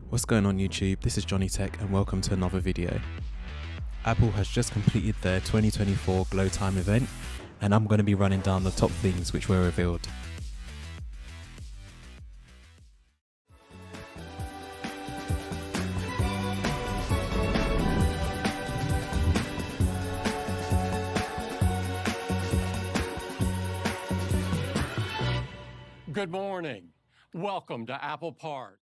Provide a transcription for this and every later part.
What's going on YouTube? This is JonnyTech and welcome to another video. Apple has just completed their 2024 Glowtime event and I'm going to be running down the top things which were revealed. Good morning. Welcome to Apple Park.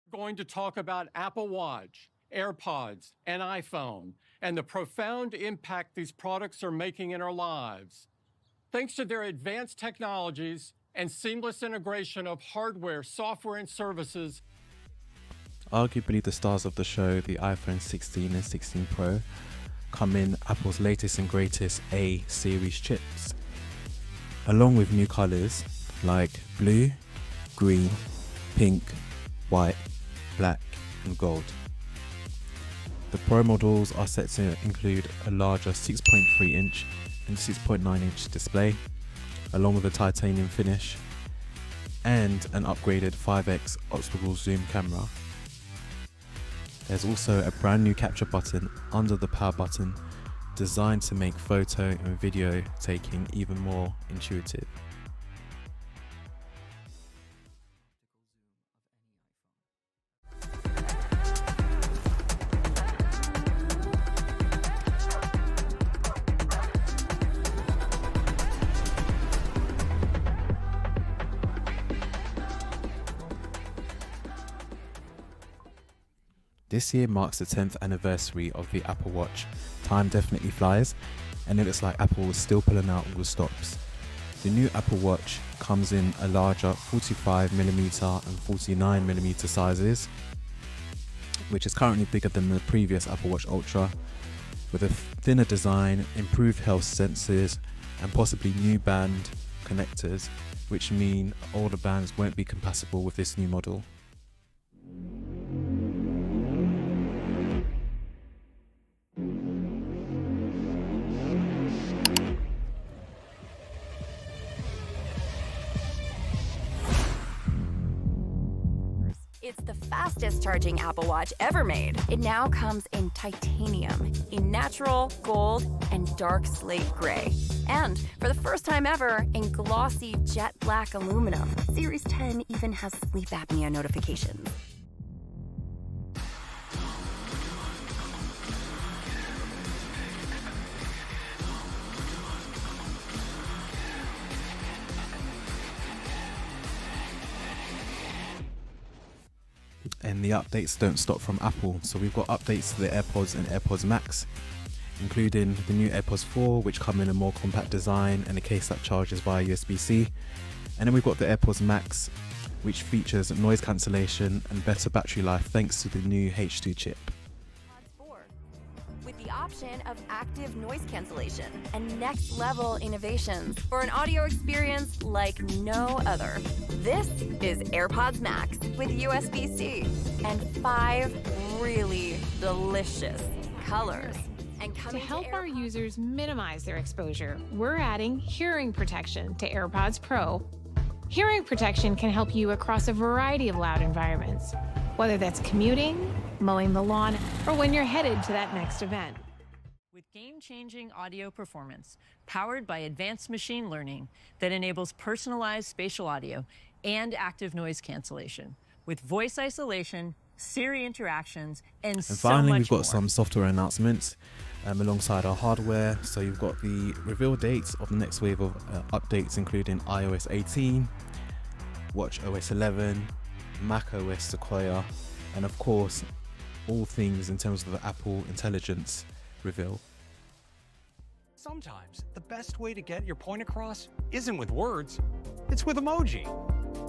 We're going to talk about Apple Watch, AirPods, and iPhone, and the profound impact these products are making in our lives. Thanks to their advanced technologies and seamless integration of hardware, software, and services. Arguably the stars of the show, the iPhone 16 and 16 Pro, come in Apple's latest and greatest A series chips, along with new colors like blue, green, pink, white, black and gold. The Pro models are set to include a larger 6.3 inch and 6.9 inch display, along with a titanium finish and an upgraded 5x optical zoom camera. There's also a brand new capture button under the power button, designed to make photo and video taking even more intuitive. This year marks the 10th anniversary of the Apple Watch. Time definitely flies, and it looks like Apple is still pulling out all the stops. The new Apple Watch comes in a larger 45mm and 49mm sizes, which is currently bigger than the previous Apple Watch Ultra, with a thinner design, improved health sensors, and possibly new band connectors, which mean older bands won't be compatible with this new model. It's the fastest charging Apple Watch ever made. It now comes in titanium, in natural, gold, and dark slate gray. And for the first time ever, in glossy jet black aluminum. Series 10 even has sleep apnea notifications. And the updates don't stop from Apple, so we've got updates to the AirPods and AirPods Max, including the new AirPods 4, which come in a more compact design and a case that charges via USB-C. And then we've got the AirPods Max, which features noise cancellation and better battery life thanks to the new H2 chip. With the option of active noise cancellation and next level innovations for an audio experience like no other. This is AirPods Max with USB-C and 5 really delicious colors. And to help our users minimize their exposure, we're adding hearing protection to AirPods Pro. Hearing protection can help you across a variety of loud environments, whether that's commuting, mowing the lawn, or when you're headed to that next event. With game-changing audio performance powered by advanced machine learning that enables personalized spatial audio and active noise cancellation, with voice isolation, Siri interactions, and so finally, much we've got more. some software announcements alongside our hardware. So you've got the reveal dates of the next wave of updates, including iOS 18, watchOS 11, macOS Sequoia, and of course, all things in terms of the Apple Intelligence reveal. Sometimes the best way to get your point across isn't with words, it's with emoji.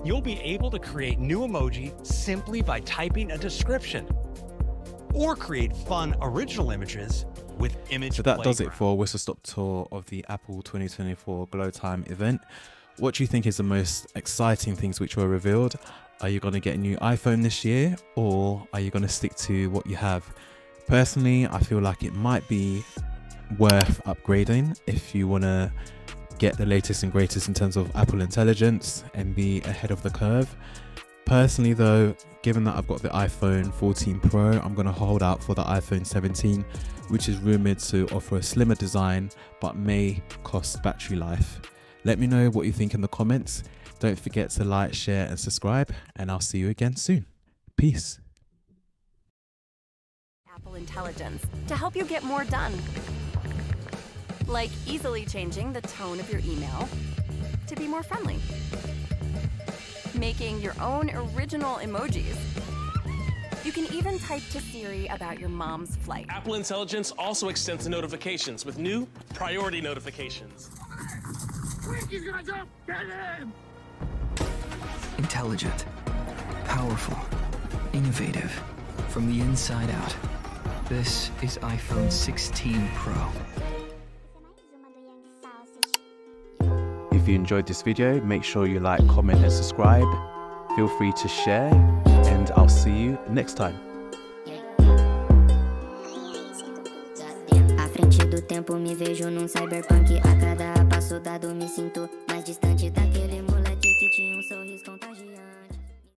You'll be able to create new emoji simply by typing a description, or create fun original images with image So that does it Playground. for a whistle-stop tour of the Apple 2024 Glowtime event. What do you think is the most exciting things which were revealed? Are you going to get a new iPhone this year, or are you going to stick to what you have? Personally, I feel like it might be worth upgrading if you want to get the latest and greatest in terms of Apple Intelligence and be ahead of the curve. Personally though, given that I've got the iPhone 14 Pro, I'm going to hold out for the iPhone 17, which is rumoured to offer a slimmer design but may cost battery life. Let me know what you think in the comments. Don't forget to like, share and subscribe, and I'll see you again soon. Peace. Apple Intelligence to help you get more done. Like easily changing the tone of your email to be more friendly. Making your own original emojis. You can even type to Siri about your mom's flight. Apple Intelligence also extends to notifications with new priority notifications. Intelligent, powerful, innovative, from the inside out. This is iPhone 16 Pro. If you enjoyed this video, make sure you like, comment and subscribe. Feel free to share, and I'll see you next time. À frente do tempo me vejo num cyberpunk. A cada passo dado me sinto mais distante daquele moleque que tinha sorriso contagiante.